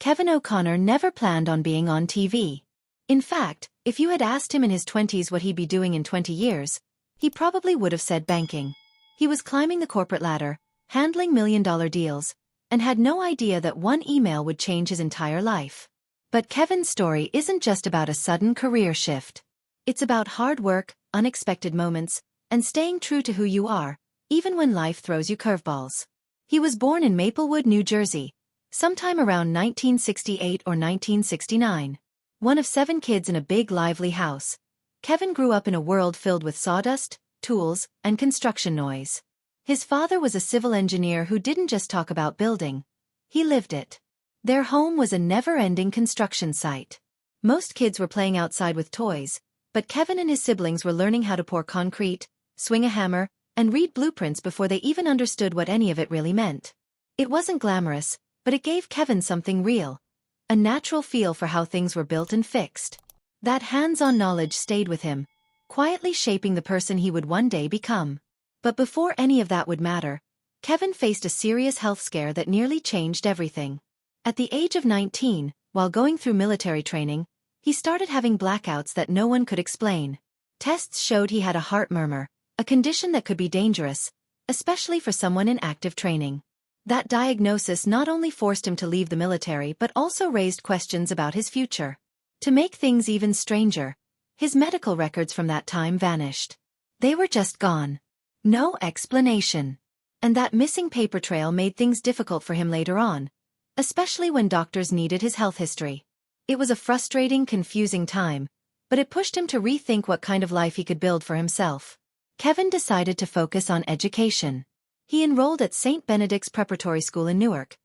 Kevin O'Connor never planned on being on TV. In fact, if you had asked him in his 20s what he'd be doing in 20 years, he probably would have said banking. He was climbing the corporate ladder, handling million-dollar deals, and had no idea that one email would change his entire life. But Kevin's story isn't just about a sudden career shift. It's about hard work, unexpected moments, and staying true to who you are, even when life throws you curveballs. He was born in Maplewood, New Jersey, sometime around 1968 or 1969. One of 7 kids in a big lively house, Kevin grew up in a world filled with sawdust, tools, and construction noise. His father was a civil engineer who didn't just talk about building, he lived it. Their home was a never-ending construction site. Most kids were playing outside with toys, but Kevin and his siblings were learning how to pour concrete, swing a hammer, and read blueprints before they even understood what any of it really meant. It wasn't glamorous, but it gave Kevin something real. A natural feel for how things were built and fixed. That hands-on knowledge stayed with him, quietly shaping the person he would one day become. But before any of that would matter, Kevin faced a serious health scare that nearly changed everything. At the age of 19, while going through military training, he started having blackouts that no one could explain. Tests showed he had a heart murmur, a condition that could be dangerous, especially for someone in active training. That diagnosis not only forced him to leave the military but also raised questions about his future. To make things even stranger, his medical records from that time vanished. They were just gone. No explanation. And that missing paper trail made things difficult for him later on, especially when doctors needed his health history. It was a frustrating, confusing time, but it pushed him to rethink what kind of life he could build for himself. Kevin decided to focus on education. He enrolled at St. Benedict's Preparatory School in Newark,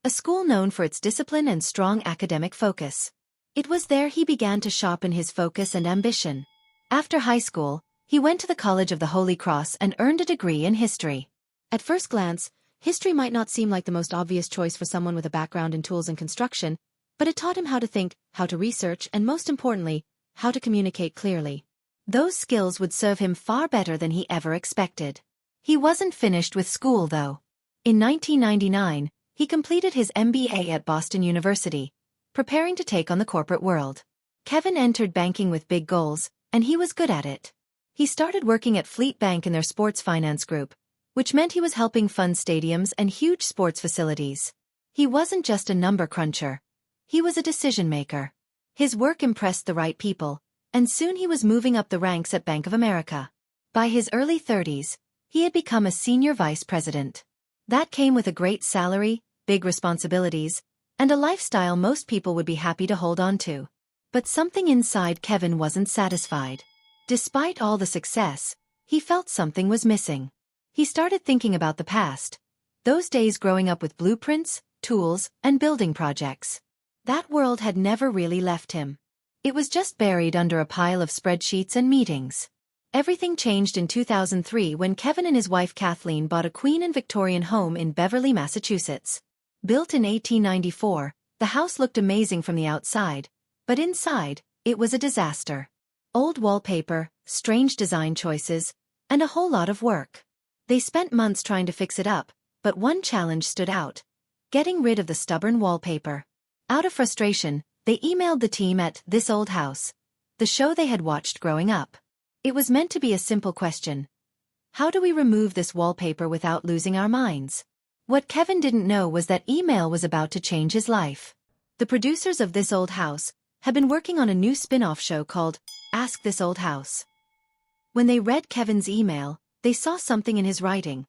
a school known for its discipline and strong academic focus. It was there he began to sharpen his focus and ambition. After high school, he went to the College of the Holy Cross and earned a degree in history. At first glance, history might not seem like the most obvious choice for someone with a background in tools and construction, but it taught him how to think, how to research, and most importantly, how to communicate clearly. Those skills would serve him far better than he ever expected. He wasn't finished with school, though. In 1999, he completed his MBA at Boston University, preparing to take on the corporate world. Kevin entered banking with big goals, and he was good at it. He started working at Fleet Bank in their sports finance group, which meant he was helping fund stadiums and huge sports facilities. He wasn't just a number cruncher. He was a decision maker. His work impressed the right people, and soon he was moving up the ranks at Bank of America. By his early 30s, he had become a senior vice president. That came with a great salary, big responsibilities, and a lifestyle most people would be happy to hold on to. But something inside Kevin wasn't satisfied. Despite all the success, he felt something was missing. He started thinking about the past, those days growing up with blueprints, tools, and building projects. That world had never really left him. It was just buried under a pile of spreadsheets and meetings. Everything changed in 2003 when Kevin and his wife Kathleen bought a Queen and Victorian home in Beverly, Massachusetts. Built in 1894, the house looked amazing from the outside, but inside, it was a disaster. Old wallpaper, strange design choices, and a whole lot of work. They spent months trying to fix it up, but one challenge stood out: getting rid of the stubborn wallpaper. Out of frustration, they emailed the team at This Old House, the show they had watched growing up. It was meant to be a simple question. How do we remove this wallpaper without losing our minds? What Kevin didn't know was that email was about to change his life. The producers of This Old House had been working on a new spin-off show called Ask This Old House. When they read Kevin's email, they saw something in his writing.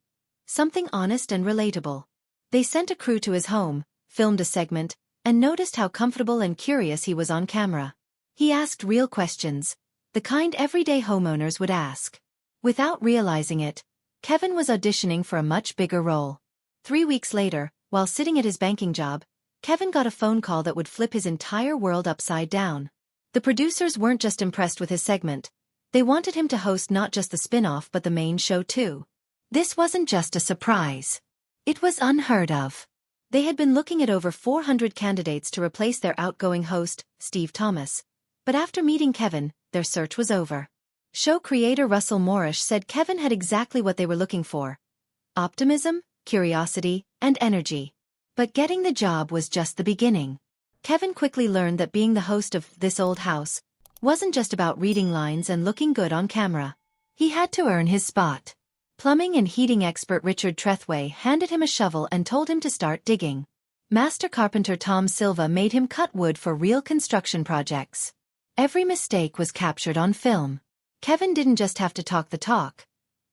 Something honest and relatable. They sent a crew to his home, filmed a segment, and noticed how comfortable and curious he was on camera. He asked real questions, the kind everyday homeowners would ask. Without realizing it, Kevin was auditioning for a much bigger role. 3 weeks later, while sitting at his banking job, Kevin got a phone call that would flip his entire world upside down. The producers weren't just impressed with his segment. They wanted him to host not just the spin-off but the main show too. This wasn't just a surprise. It was unheard of. They had been looking at over 400 candidates to replace their outgoing host, Steve Thomas. But after meeting Kevin, their search was over. Show creator Russell Morrish said Kevin had exactly what they were looking for: optimism, curiosity, and energy. But getting the job was just the beginning. Kevin quickly learned that being the host of This Old House wasn't just about reading lines and looking good on camera. He had to earn his spot. Plumbing and heating expert Richard Trethway handed him a shovel and told him to start digging. Master carpenter Tom Silva made him cut wood for real construction projects. Every mistake was captured on film. Kevin didn't just have to talk the talk.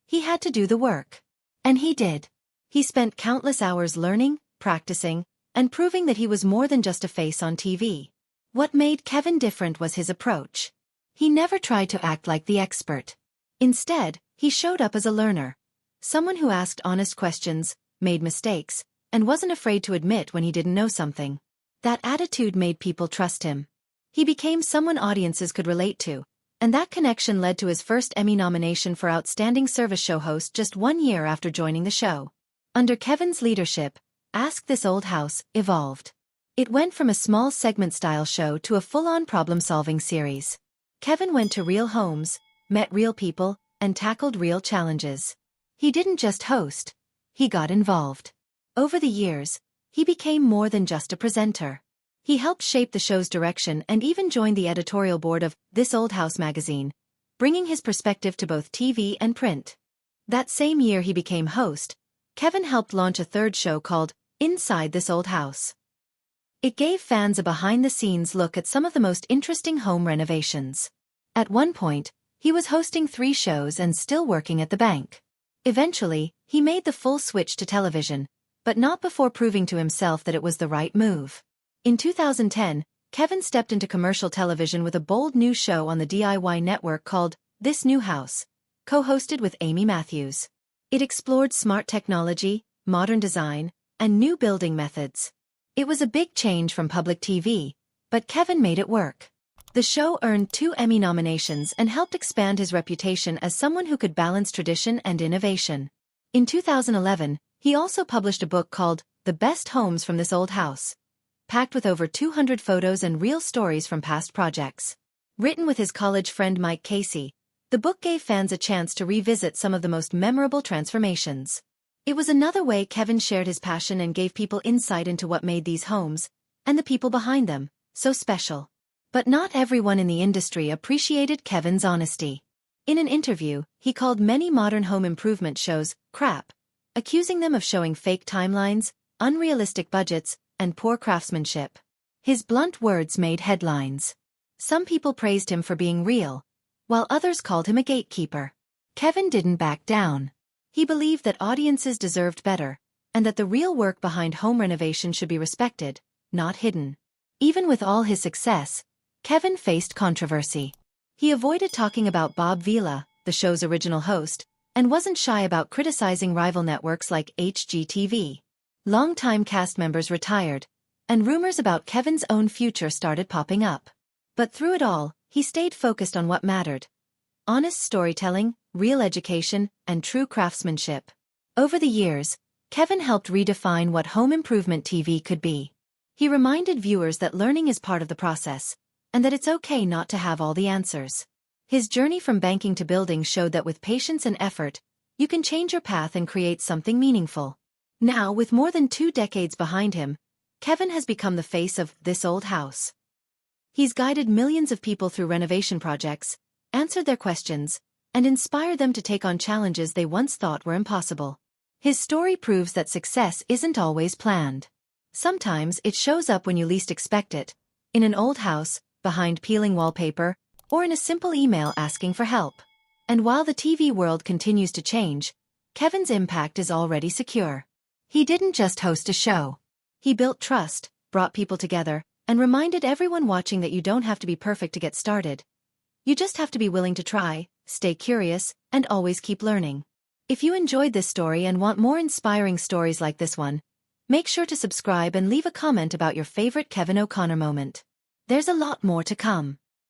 He had to do the work. And he did. He spent countless hours learning, practicing, and proving that he was more than just a face on TV. What made Kevin different was his approach. He never tried to act like the expert. Instead, he showed up as a learner. Someone who asked honest questions, made mistakes, and wasn't afraid to admit when he didn't know something. That attitude made people trust him. He became someone audiences could relate to, and that connection led to his first Emmy nomination for Outstanding Service Show Host just 1 year after joining the show. Under Kevin's leadership, Ask This Old House evolved. It went from a small segment-style show to a full-on problem-solving series. Kevin went to real homes, met real people, and tackled real challenges. He didn't just host, he got involved. Over the years, he became more than just a presenter. He helped shape the show's direction and even joined the editorial board of This Old House magazine, bringing his perspective to both TV and print. That same year he became host, Kevin helped launch a third show called Inside This Old House. It gave fans a behind-the-scenes look at some of the most interesting home renovations. At one point, he was hosting 3 shows and still working at the bank. Eventually, he made the full switch to television, but not before proving to himself that it was the right move. In 2010, Kevin stepped into commercial television with a bold new show on the DIY network called This New House, co-hosted with Amy Matthews. It explored smart technology, modern design, and new building methods. It was a big change from public TV, but Kevin made it work. The show earned 2 Emmy nominations and helped expand his reputation as someone who could balance tradition and innovation. In 2011, he also published a book called The Best Homes from This Old House, packed with over 200 photos and real stories from past projects. Written with his college friend Mike Casey, the book gave fans a chance to revisit some of the most memorable transformations. It was another way Kevin shared his passion and gave people insight into what made these homes, and the people behind them, so special. But not everyone in the industry appreciated Kevin's honesty. In an interview, he called many modern home improvement shows crap, accusing them of showing fake timelines, unrealistic budgets, and poor craftsmanship. His blunt words made headlines. Some people praised him for being real, while others called him a gatekeeper. Kevin didn't back down. He believed that audiences deserved better, and that the real work behind home renovation should be respected, not hidden. Even with all his success, Kevin faced controversy. He avoided talking about Bob Vila, the show's original host, and wasn't shy about criticizing rival networks like HGTV. Longtime cast members retired, and rumors about Kevin's own future started popping up. But through it all, he stayed focused on what mattered: honest storytelling, real education, and true craftsmanship. Over the years, Kevin helped redefine what home improvement TV could be. He reminded viewers that learning is part of the process, and that it's okay not to have all the answers. His journey from banking to building showed that with patience and effort, you can change your path and create something meaningful. Now, with more than 2 decades behind him, Kevin has become the face of This Old House. He's guided millions of people through renovation projects, answered their questions, and inspired them to take on challenges they once thought were impossible. His story proves that success isn't always planned. Sometimes it shows up when you least expect it, in an old house, behind peeling wallpaper, or in a simple email asking for help. And while the TV world continues to change, Kevin's impact is already secure. He didn't just host a show. He built trust, brought people together, and reminded everyone watching that you don't have to be perfect to get started. You just have to be willing to try, stay curious, and always keep learning. If you enjoyed this story and want more inspiring stories like this one, make sure to subscribe and leave a comment about your favorite Kevin O'Connor moment. There's a lot more to come.